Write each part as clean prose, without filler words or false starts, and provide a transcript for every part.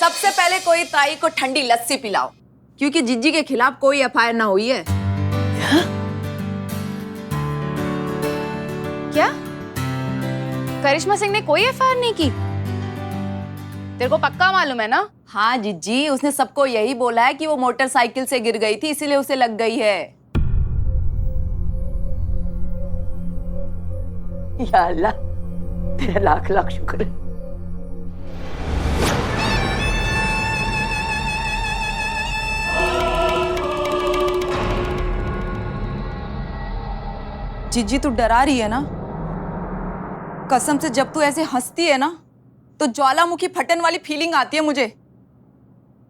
सबसे पहले कोई ताई को ठंडी लस्सी पिलाओ, क्योंकि जिज्जी के खिलाफ कोई एफआईआर ना हुई है। क्या? करिश्मा सिंह ने कोई एफआईआर नहीं की? तेरे को पक्का मालूम है ना? हाँ जिज्जी, उसने सबको यही बोला है कि वो मोटरसाइकिल से गिर गई थी, इसीलिए उसे लग गई है। या अल्लाह, तेरा लाख लाख शुक्र है। जिज्जी तू डरा रही है ना? कसम से जब तू ऐसे हंसती है ना तो ज्वालामुखी फटन वाली फीलिंग आती है मुझे।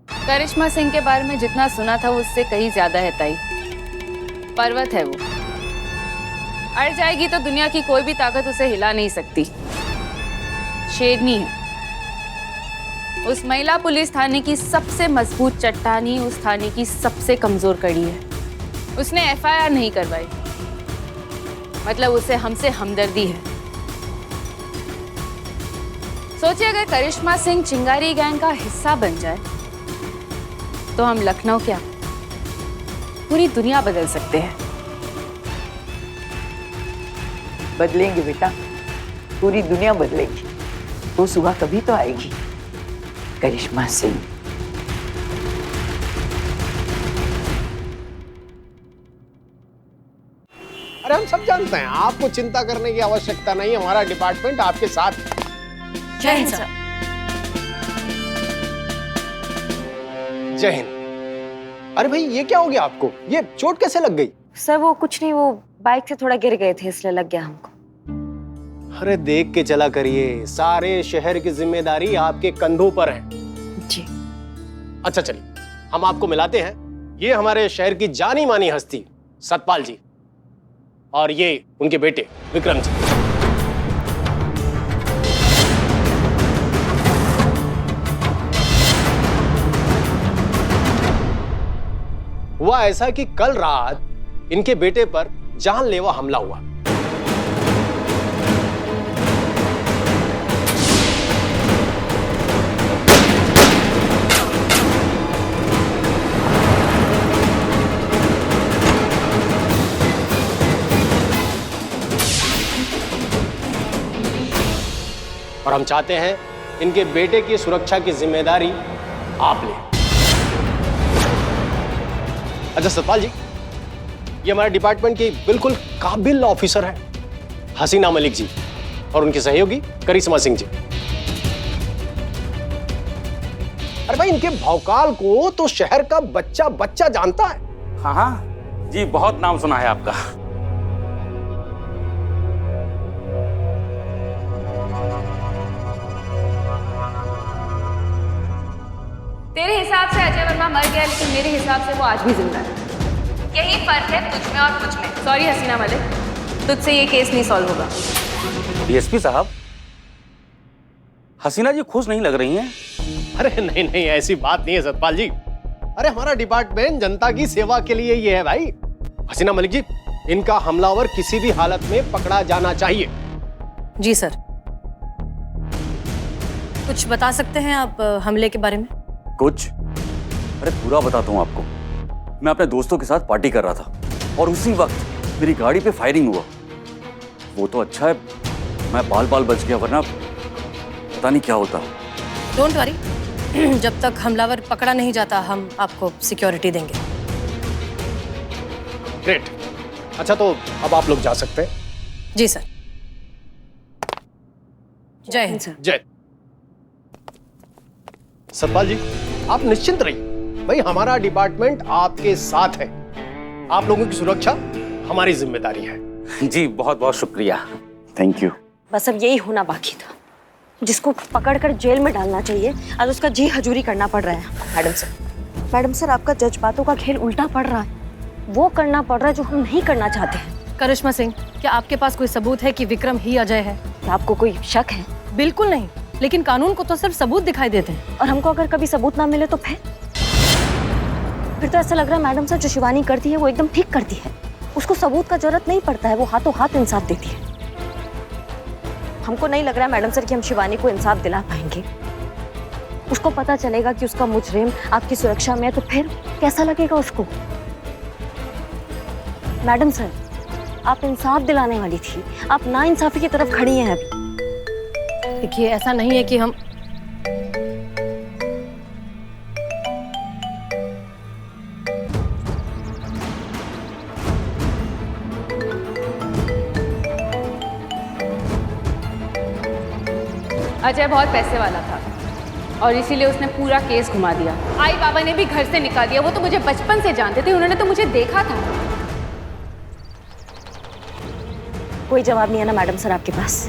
करिश्मा सिंह के बारे में जितना सुना था उससे कहीं ज्यादा है ताई। पर्वत है वो, अड़ जाएगी तो दुनिया की कोई भी ताकत उसे हिला नहीं सकती। शेरनी है। उस महिला पुलिस थाने की सबसे मजबूत चट्टानी उस थाने की सबसे कमजोर कड़ी है। उसने एफआईआर नहीं करवाई, मतलब उसे हमसे हमदर्दी है। सोचिए अगर करिश्मा सिंह चिंगारी गैंग का हिस्सा बन जाए तो हम लखनऊ क्या पूरी दुनिया बदल सकते हैं। बदलेंगे बेटा, पूरी दुनिया बदलेगी। वो सुबह कभी तो आएगी, करिश्मा सिंह। अरे हम सब जानते हैं, आपको चिंता करने की आवश्यकता नहीं, हमारा डिपार्टमेंट आपके साथ है। जय हिंद सर। जय हिंद। अरे भाई ये क्या हो गया आपको? ये चोट कैसे लग गई? सर वो कुछ नहीं, वो बाइक से थोड़ा गिर गए थे इसलिए लग गया हमको। अरे देख के चला करिए, सारे शहर की जिम्मेदारी आपके कंधों पर है। जी। अच्छा चलिए, हम आपको मिलाते हैं। ये हमारे शहर की जानी मानी हस्ती सतपाल जी, और ये उनके बेटे विक्रम जी। हुआ ऐसा कि कल रात इनके बेटे पर जानलेवा हमला हुआ। और हम चाहते हैं इनके बेटे की सुरक्षा की जिम्मेदारी आप लें। अच्छा सतपाल जी, ये हमारे डिपार्टमेंट की बिल्कुल काबिल ऑफिसर है हसीना मलिक जी, और उनके सहयोगी करिश्मा सिंह जी। अरे भाई इनके भौकाल को तो शहर का बच्चा बच्चा जानता है। हाँ हाँ जी, बहुत नाम सुना है आपका। तेरे हिसाब से अजय वर्मा मर गया, लेकिन मेरे हिसाब से वो आज भी जिंदा है। यही फर्क है तुझ में और मुझ में। सॉरी हसीना मलिक, तुझसे ये केस नहीं सॉल्व होगा। डीएसपी साहब, हसीना जी खुश नहीं लग रही हैं। अरे नहीं नहीं, ऐसी बात नहीं है सतपाल जी। अरे हमारा डिपार्टमेंट जनता की सेवा के लिए ये है भाई। हसीना मलिक जी, इनका हमलावर किसी भी हालत में पकड़ा जाना चाहिए। जी सर। कुछ बता सकते हैं आप हमले के बारे में? कुछ? अरे पूरा बताता हूँ आपको। मैं अपने दोस्तों के साथ पार्टी कर रहा था और उसी वक्त मेरी गाड़ी पे फायरिंग हुआ। वो तो अच्छा है मैं बाल बाल बच गया, वरना पता नहीं क्या होता। डोंट वरी, जब तक हमलावर पकड़ा नहीं जाता हम आपको सिक्योरिटी देंगे। ग्रेट। अच्छा तो अब आप लोग जा सकते हैं। जी सर। जय हिंद सर। जय। सतपाल जी आप निश्चिंत रहिए, भाई हमारा डिपार्टमेंट आपके साथ है। आप लोगों की सुरक्षा हमारी जिम्मेदारी है। जी बहुत बहुत शुक्रिया, थैंक यू। बस अब यही होना बाकी था, जिसको पकड़कर जेल में डालना चाहिए आज उसका जी हजूरी करना पड़ रहा है। मैडम सर आपका जज्बातों का खेल उल्टा पड़ रहा है। वो करना पड़ रहा है जो हम नहीं करना चाहते हैं। करिश्मा सिंह, क्या आपके पास कोई सबूत है कि विक्रम ही अजय है? क्या आपको कोई शक है? बिल्कुल नहीं, लेकिन कानून को तो सिर्फ सबूत दिखाई देते हैं। और हमको अगर कभी सबूत ना मिले तो फिर तो ऐसा लग रहा है मैडम सर जो शिवानी करती है वो एकदम ठीक करती है। उसको सबूत का जरूरत नहीं पड़ता है, वो हाथों हाथ इंसाफ देती है। हमको नहीं लग रहा है मैडम सर कि हम शिवानी को इंसाफ दिला पाएंगे। उसको पता चलेगा कि उसका मुजरिम आपकी सुरक्षा में है, तो फिर कैसा लगेगा उसको? मैडम सर, आप इंसाफ दिलाने वाली थी, आप नाइंसाफी की तरफ खड़ी हैं अभी। देखिए, ऐसा नहीं है कि हम अजय बहुत पैसे वाला था और इसीलिए उसने पूरा केस घुमा दिया। आई बाबा ने भी घर से निकाल दिया। वो तो मुझे बचपन से जानते थे, उन्होंने तो मुझे देखा था। कोई जवाब नहीं है ना मैडम सर आपके पास?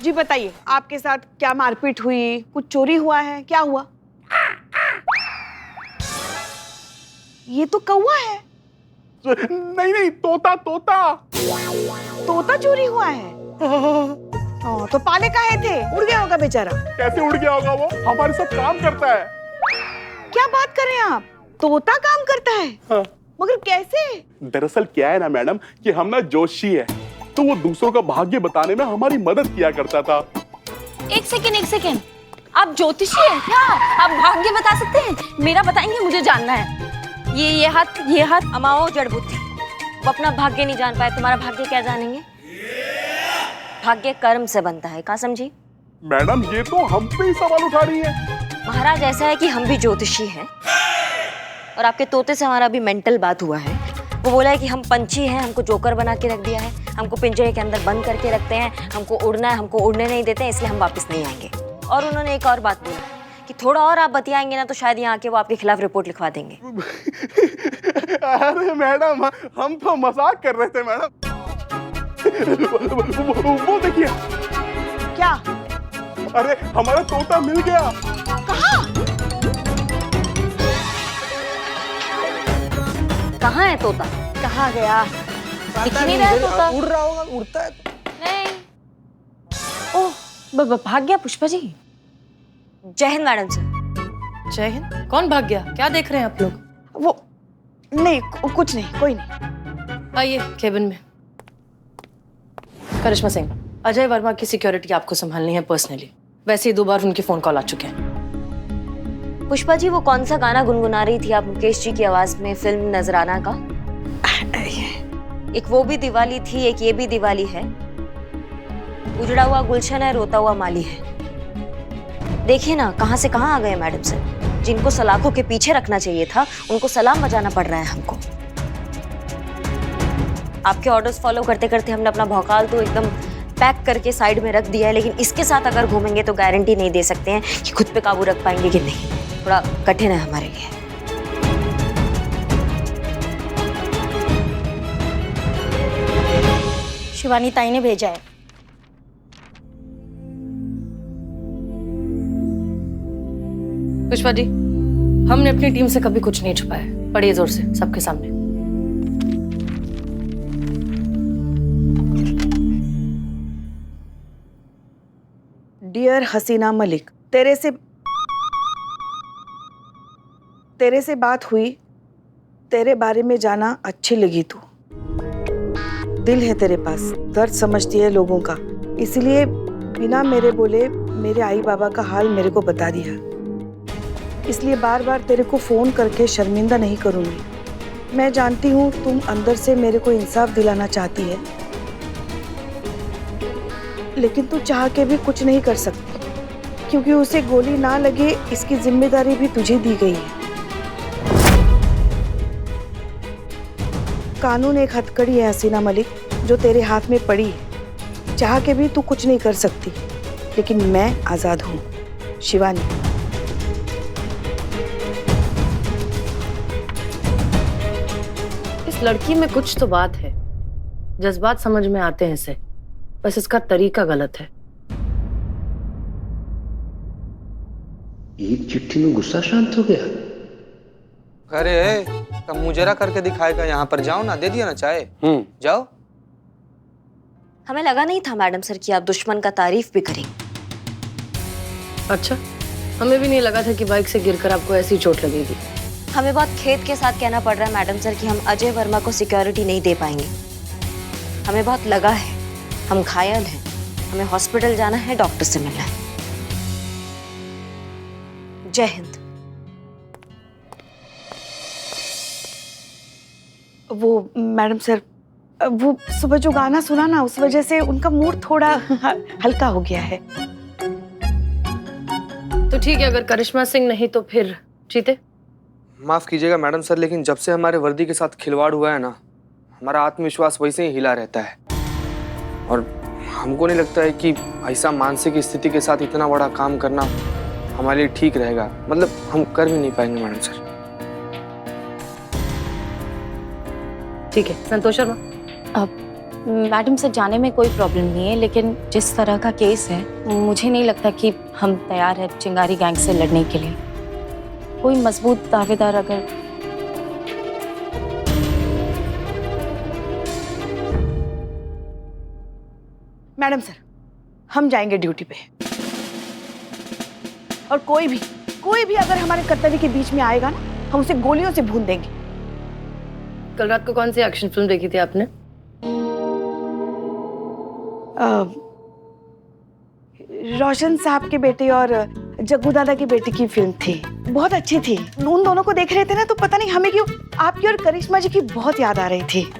जी बताइए, आपके साथ क्या मारपीट हुई, कुछ चोरी हुआ है, क्या हुआ? ये तो कौवा है। नहीं नहीं, तोता तोता। तोता चोरी हुआ है? तो पाले काहे थे? उड़ गया होगा बेचारा। कैसे उड़ गया होगा? वो हमारे साथ काम करता है। क्या बात कर रहे हैं आप? तोता काम करता है? हाँ। मगर कैसे? दरअसल क्या है ना मैडम कि हम ना जोशी है, तो वो दूसरों का भाग्य बताने में हमारी मदद किया करता था। एक सेकेंड, आप ज्योतिषी हैं क्या? आप भाग्य बता सकते हैं? मेरा बताएंगे, मुझे जानना है। ये हाथ अमाओ जड़ बुद्धि, वो अपना भाग्य नहीं जान पाए, तुम्हारा भाग्य क्या जानेंगे? भाग्य कर्म से बनता है, कहाँ समझी? मैडम ये तो हम पे ही सवाल उठा रही है। महाराज ऐसा है कि हम भी ज्योतिषी हैं और आपके तोते से हमारा अभी मेंटल बात हुआ है। वो बोला है कि हम पंछी हैं, हमको जोकर बना के रख दिया है, हमको पिंजरे के अंदर बंद करके रखते हैं, हमको उड़ना है, हमको उड़ने नहीं देते हैं, इसलिए हम वापस नहीं आएंगे। और उन्होंने एक और बात बोली कि थोड़ा और आप बतियाएंगे ना तो शायद यहाँ आके वो आपके खिलाफ रिपोर्ट लिखवा देंगे। अरे मैडम, हम तो मजाक कर रहे थे मैडम। वो देखिए। क्या? अरे हमारा तोता मिल गया। कहाँ है तोता? कहाँ गया? दिख नहीं रहा है तोता। उड़ रहा होगा, उड़ता है। नहीं। ओह, भाग गया पुष्पा जी। जय हिंद मैडम सर। जय हिंद। कौन भाग गया? क्या देख रहे हैं आप लोग? वो नहीं, कुछ नहीं, कोई नहीं। आइए केबिन में। करिश्मा सिंह, अजय वर्मा की सिक्योरिटी आपको संभालनी है पर्सनली। वैसे ही 2 बार उनके फोन कॉल आ चुके हैं। पुष्पा जी, वो कौन सा गाना गुनगुना रही थी आप मुकेश जी की आवाज में फिल्म नजराना का? एक वो भी दिवाली थी, एक ये भी दिवाली है। उजड़ा हुआ गुलशन है, रोता हुआ माली है। देखिए ना कहां से कहां आ गए मैडम सर। जिनको सलाखों के पीछे रखना चाहिए था, उनको सलाम बजाना पड़ रहा है हमको। आपके ऑर्डर्स फॉलो करते करते हमने अपना भौकाल तो एकदम पैक करके साइड में रख दिया है, लेकिन इसके साथ अगर घूमेंगे तो गारंटी नहीं दे सकते हैं कि खुद पे काबू रख पाएंगे कि नहीं। थोड़ा कठिन है हमारे लिए। शिवानी ताई ने भेजा है। पुष्पा जी, हमने अपनी टीम से कभी कुछ नहीं छुपाया। पढ़िए जोर से सबके सामने। डियर हसीना मलिक, तेरे से बात हुई, तेरे बारे में जाना अच्छी लगी। तू दिल है तेरे पास, दर्द समझती है लोगों का, इसलिए बिना मेरे बोले मेरे आई बाबा का हाल मेरे को बता दिया। इसलिए बार बार तेरे को फोन करके शर्मिंदा नहीं करूंगी। मैं जानती हूँ तुम अंदर से मेरे को इंसाफ दिलाना चाहती है, लेकिन तू चाह के भी कुछ नहीं कर सकती, क्योंकि उसे गोली ना लगे इसकी जिम्मेदारी भी तुझे दी गई है। कानून एक हथकड़ी है हसीना मलिक, जो तेरे हाथ में पड़ी है। चाह के भी तू कुछ नहीं कर सकती, लेकिन मैं आजाद हूँ। शिवानी। इस लड़की में कुछ तो बात है। जज्बात समझ में आते हैं इसे, बस इसका तरीका गलत है। एक चिट्ठी में गुस्सा शांत हो गया। अरे कब मुजरा करके दिखाएगा? यहाँ पर जाओ ना, दे दिया ना चाय। जाओ। हमें लगा नहीं था मैडम सर कि आप दुश्मन का तारीफ भी करें। अच्छा, हमें भी नहीं लगा था कि बाइक से गिरकर आपको ऐसी चोट लगेगी। हमें बहुत खेद के साथ कहना पड़ रहा है मैडम सर कि हम अजय वर्मा को सिक्योरिटी नहीं दे पाएंगे। हमें बहुत लगा है, हम घायल हैं, हमें हॉस्पिटल जाना है, डॉक्टर से मिलना है। जय हिंद। वो मैडम सर, वो सुबह जो गाना सुना ना, उस वजह से उनका मूड थोड़ा हल्का हो गया है। तो ठीक है, अगर करिश्मा सिंह नहीं तो फिर चीते। माफ कीजिएगा मैडम सर, लेकिन जब से हमारे वर्दी के साथ खिलवाड़ हुआ है ना, हमारा आत्मविश्वास वैसे ही हिला रहता है। और हमको नहीं लगता है कि ऐसा मानसिक स्थिति के साथ इतना बड़ा काम करना हमारे लिए ठीक रहेगा। मतलब हम कर भी नहीं पाएंगे मैडम सर। ठीक है संतोष शर्मा। मैडम सर, जाने में कोई प्रॉब्लम नहीं है, लेकिन जिस तरह का केस है मुझे नहीं लगता कि हम तैयार हैं चिंगारी गैंग से लड़ने के लिए। कोई मजबूत दावेदार अगर मैडम सर, हम जाएंगे ड्यूटी पे, और कोई भी अगर हमारे कर्तव्य के बीच में आएगा ना, हम उसे गोलियों से भून देंगे। कल रात को कौन सी एक्शन फिल्म देखी थी आपने? रोशन साहब के बेटे और जग्गू दादा की बेटी की फिल्म थी, बहुत अच्छी थी। उन दोनों को देख रहे थे ना, तो पता नहीं हमें क्यों आपकी और करिश्मा जी की बहुत याद आ रही थी।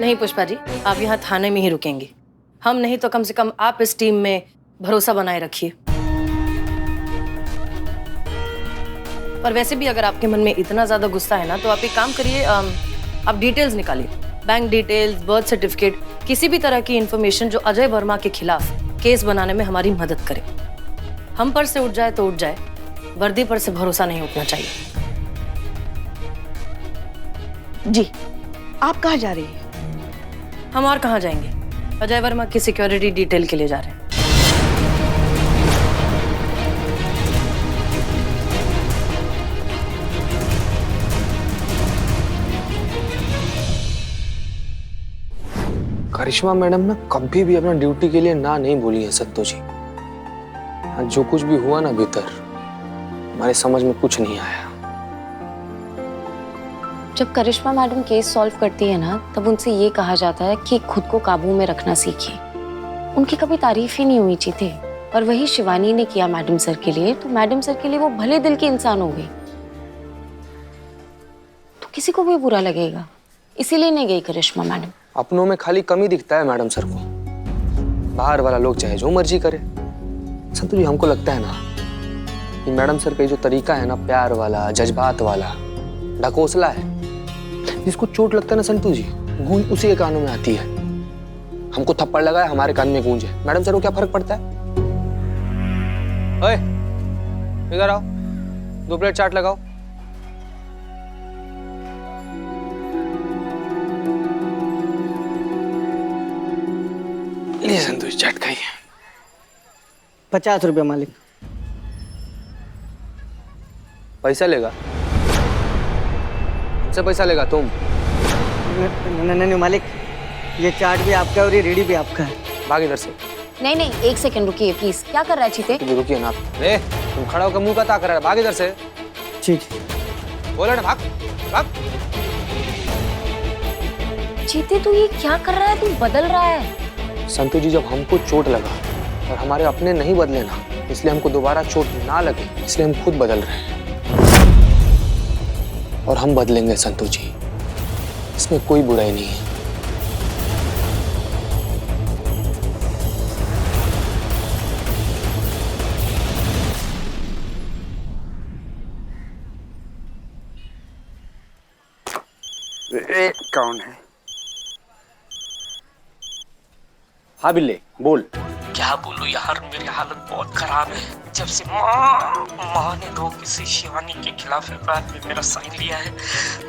नहीं पुष्पा जी, आप यहाँ थाने में ही रुकेंगी। हम नहीं तो कम से कम आप इस टीम में भरोसा बनाए रखिए। पर वैसे भी अगर आपके मन में इतना ज्यादा गुस्सा है ना, तो आप एक काम करिए, आप डिटेल्स निकालिए, बैंक डिटेल्स, बर्थ सर्टिफिकेट, किसी भी तरह की इंफॉर्मेशन जो अजय वर्मा के खिलाफ केस बनाने में हमारी मदद करे। हम पर से उठ जाए तो उठ जाए, वर्दी पर से भरोसा नहीं उठना चाहिए। जी, आप कहाँ जा रही हैं? हम और कहाँ जाएंगे, अजय वर्मा की सिक्योरिटी डिटेल के लिए जा रहे हैं। करिश्मा मैडम ना कभी भी अपना ड्यूटी के लिए ना नहीं बोली है सत्तो जी। जो कुछ भी हुआ ना भीतर, हमारे समझ में कुछ नहीं आया। जब करिश्मा मैडम केस सॉल्व करती है ना, तब उनसे ये कहा जाता है कि खुद को काबू में रखना सीखिए। उनकी कभी तारीफ ही नहीं हुई चीते, और वही शिवानी ने किया मैडम सर के लिए, तो मैडम सर के लिए वो भले दिल की इंसान हो गई। तो किसी को भी बुरा लगेगा, इसीलिए नहीं गई करिश्मा मैडम। अपनों में खाली कमी दिखता है मैडम सर को, बाहर वाला लोग चाहे जो मर्जी करे। संतु जी, हमको लगता है ना कि मैडम सर का जो तरीका है ना, प्यार वाला, जज्बात वाला, ढकोसला है। जिसको चोट लगता है ना संतु जी, गूंज उसी के कानों में आती है। हमको थप्पड़ लगा है, हमारे कान में गूंज है, मैडम सर को क्या फर्क पड़ता है? ओए, इधर आओ, 2 प्लेट चाट लगाओ। लिए संतोष, चाट खाइए। 50 रुपये मालिक। पैसा लेगा? हमसे पैसा लेगा तुम? नहीं मालिक, ये चाट भी आपका है और ये रेडी भी आपका है। भाग इधर से। नहीं नहीं, एक सेकंड रुकिए प्लीज। क्या कर रहा है चीते? रुकिए ना आप। रे, तुम खड़ा होकर मुंह का ताक रहा है, भाग इधर से। ठीक, बोला ना भाग भाग। चीते तू ये क्या कर रहा है? तू बदल रहा है। संतु जी, जब हमको चोट लगा और हमारे अपने नहीं बदले ना, इसलिए हमको दोबारा चोट ना लगे, इसलिए हम खुद बदल रहे हैं। और हम बदलेंगे संतु जी, इसमें कोई बुराई नहीं है। कौन है? हाँ बिल्ले, बोल। क्या बोलूं यार, मेरी हालत बहुत खराब है। जब से माँ ने दो किसी शिवानी के खिलाफ एफआईआर में मेरा साइन लिया है,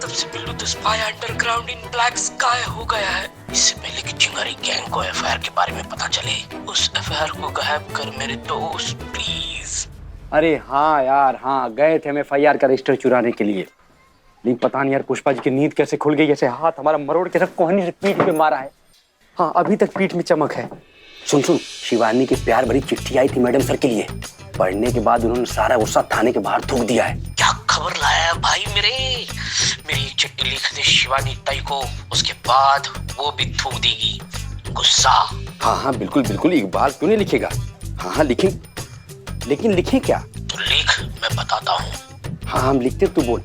तब से Billu the spy underground in black sky हो गया है। इससे पहले कि चिंगारी गैंग को एफआईआर के बारे में पता चले, उस एफआईआर को गायब कर मेरे दोस्त प्लीज। अरे हाँ यार, हाँ गए थे हम एफआईआर का रजिस्टर चुराने के लिए, लेकिन पता नहीं यार पुष्पा जी की नींद कैसे खुल गई, जैसे हाथ हमारा मरोड़ के कोहनी से पीठ पे मारा है। हाँ, अभी तक पीठ में चमक है। सुन, शिवानी की प्यार भरी चिट्ठी आई थी मैडम सर के लिए। पढ़ने के बाद उन्होंने सारा गुस्सा थाने के बाहर थूक दिया है। क्या खबर लाया है भाई मेरी चिट्ठी लिखने शिवानी ताई को, उसके बाद वो भी थूक देगी गुस्सा। हाँ हाँ बिल्कुल बिल्कुल, इकबाल क्यों नहीं लिखेगा। हाँ हाँ लिखें, लेकिन लिखें क्या? तो लिख, मैं बताता हूँ। हाँ हम लिखते, तू बोल।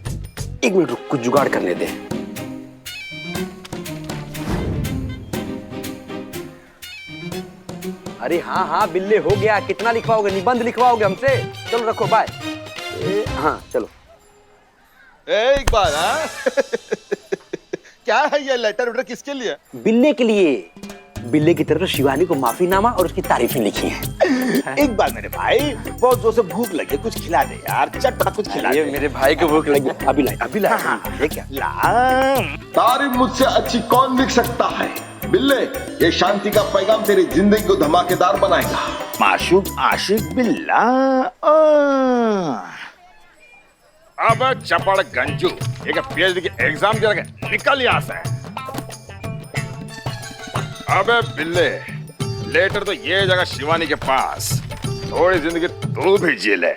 एक मिनट रुक, कुछ जुगाड़ करने दे। अरे हाँ हाँ बिल्ले, हो गया। कितना लिखवाओगे? निबंध लिखवाओगे हमसे? चलो रखो, बाय। हाँ चलो। इकबाल, हाँ? क्या है ये लेटर वेटर, किसके लिए? बिल्ले के लिए। बिल्ले की तरफ शिवानी को माफीनामा और उसकी तारीफें लिखी हैं। एक बार मेरे भाई, बहुत जोर से भूख लगी, कुछ खिला दे यार, चटपटा कुछ खिला दे। मेरे भाई को भूख लगी, अभी ला, अभी ला। हाँ, ये क्या? तारीफ मुझसे अच्छी कौन लिख सकता है? बिल्ले, ये शांति का पैगाम तेरी जिंदगी को धमाकेदार बनाएगा। माशूक आशिक बिल्ला। अब चपड़ गंजू, एक पीएचडी की एग्जाम दे रखे, निकल यहाँ से। अबे बिल्ले, लेटर तो ये जगह शिवानी के पास, थोड़ी जिंदगी तू भी जी ले।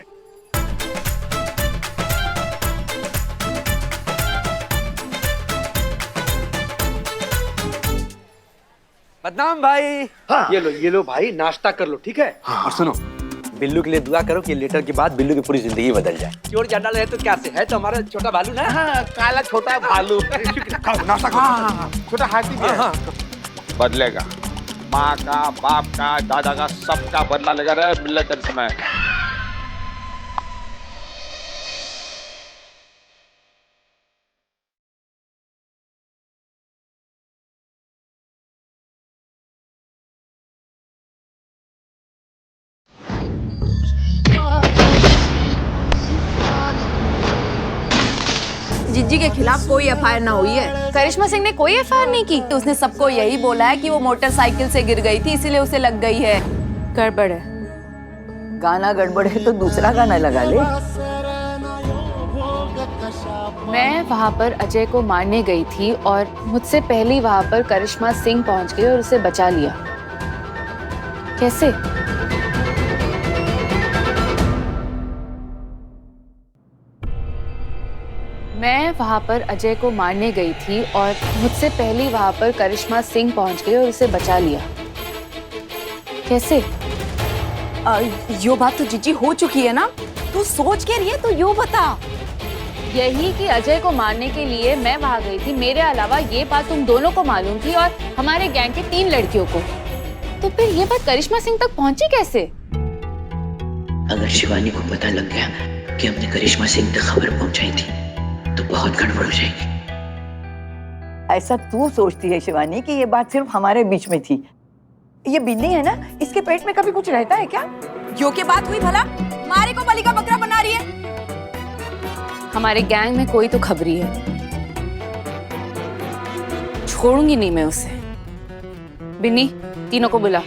बदनाम भाई। हाँ। ये लो भाई, नाश्ता कर लो, ठीक है? हाँ। और सुनो, बिल्लू के लिए दुआ करो कि लेटर के बाद बिल्लू की पूरी जिंदगी बदल जाए। चोर चांडाल है तो क्या से है, तो हमारा छोटा भालू ना। हाँ, काला छोटा भालू। नाश्ता करो। छोटा हाथी भी है। बदलेगा, माँ का, बाप का, दादा का, सबका बदला लेगा रे बिल्ले तेरे समय। जिज्जी के खिलाफ कोई एफआईआर ना हुई है। करिश्मा सिंह ने कोई एफआईआर नहीं की। तो उसने सबको यही बोला है कि वो मोटरसाइकिल से गिर गई थी, इसीलिए उसे लग गई है। गड़बड़ है। गाना गड़बड़ है तो दूसरा गाना लगा ले। मैं वहाँ पर अजय को मारने गई थी और मुझसे पहले वहाँ पर करिश्मा सिंह पहुँच गई और उसे बचा लिया। कैसे? मैं वहाँ पर अजय को मारने गई थी और मुझसे पहले वहाँ पर करिश्मा सिंह पहुँच गई और उसे बचा लिया। कैसे? यो बात तो जिज्जी हो चुकी है ना, तू सोच के रही, तो यो बता। यही कि अजय को मारने के लिए मैं वहाँ गई थी, मेरे अलावा ये बात तुम दोनों को मालूम थी और हमारे गैंग के 3 लड़कियों को। तो फिर ये बात करिश्मा सिंह तक पहुँची कैसे? अगर शिवानी को पता लग गया कि हमने करिश्मा सिंह तक खबर पहुंचाई थी तो बहुत गड़बड़ हो जाएगी। ऐसा तू सोचती है शिवानी कि ये बात सिर्फ हमारे बीच में थी? ये बिन्नी है ना, इसके पेट में कभी कुछ रहता है क्या? यो के बात हुई भला? मारे को बलि का बकरा बना रही है। हमारे गैंग में कोई तो खबरी है, छोड़ूंगी नहीं मैं उसे। बिन्नी, तीनों को बुला।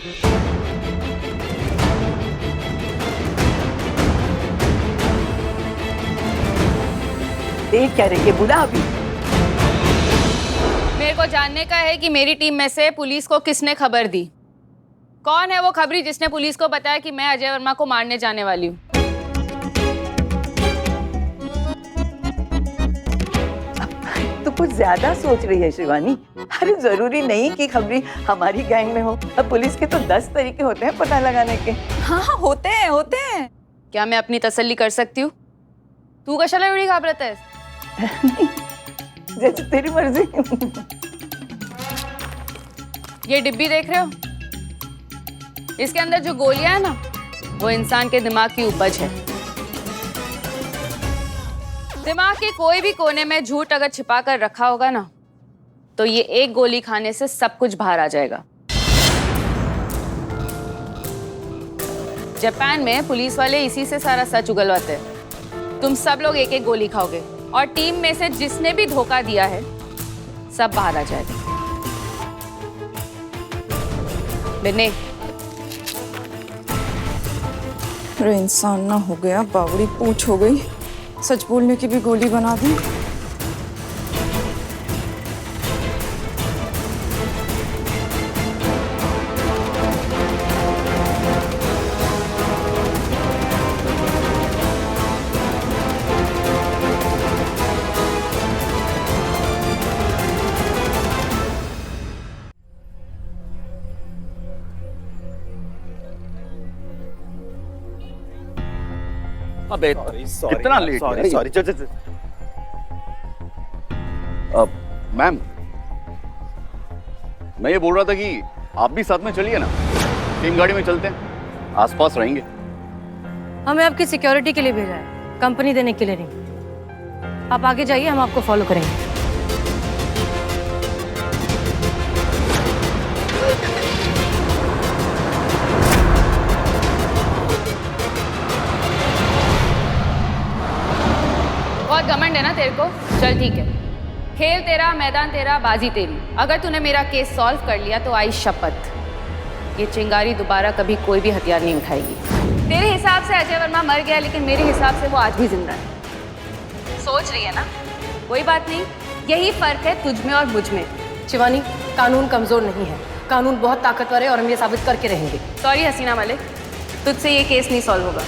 देख क्या रही है, बुला अभी। मेरे को जानने का है कि मेरी टीम में से पुलिस को किसने खबर दी। कौन है वो खबरी जिसने पुलिस को बताया कि मैं अजय वर्मा को मारने जाने वाली हूँ? तो कुछ ज्यादा सोच रही है शिवानी। अरे जरूरी नहीं कि खबरी हमारी गैंग में हो। अब पुलिस के तो 10 तरीके होते हैं पता लगाने के। हाँ होते हैं। क्या मैं अपनी तसल्ली कर सकती हूँ? तू कशाला एवढी घाबरत है? जैसे तेरी मर्जी। ये डिब्बी देख रहे हो? इसके अंदर जो गोलियां है ना, वो इंसान के दिमाग की उपज है। दिमाग के कोई भी कोने में झूठ अगर छिपा कर रखा होगा ना, तो ये एक गोली खाने से सब कुछ बाहर आ जाएगा। जापान में पुलिस वाले इसी से सारा सच उगलवाते हैं। तुम सब लोग एक एक गोली खाओगे और टीम में से जिसने भी धोखा दिया है सब बाहर आ जाएगा। बिन्नी, अरे इंसान ना हो गया, बावड़ी पूछ हो गई। सच बोलने की भी गोली बना दी। अबे कितना लेट सॉरी सॉरी चल मैम, मैं ये बोल रहा था कि आप भी साथ में चलिए ना, सेम गाड़ी में चलते हैं, आसपास रहेंगे। हमें आपकी सिक्योरिटी के लिए भेजा है, कंपनी देने के लिए नहीं। आप आगे जाइए, हम आपको फॉलो करेंगे। बहुत घमंड है ना तेरे को? चल ठीक है, खेल तेरा, मैदान तेरा, बाजी तेरी। अगर तूने मेरा केस सॉल्व कर लिया तो आई शपथ, ये चिंगारी दोबारा कभी कोई भी हथियार नहीं उठाएगी। तेरे हिसाब से अजय वर्मा मर गया, लेकिन मेरे हिसाब से वो आज भी जिंदा है। सोच रही है ना? कोई बात नहीं, यही फर्क है तुझ में और मुझ में। शिवानी, कानून कमजोर नहीं है, कानून बहुत ताकतवर है और हम ये साबित करके रहेंगे। सॉरी हसीना मलिक, तुझसे ये केस नहीं सॉल्व होगा।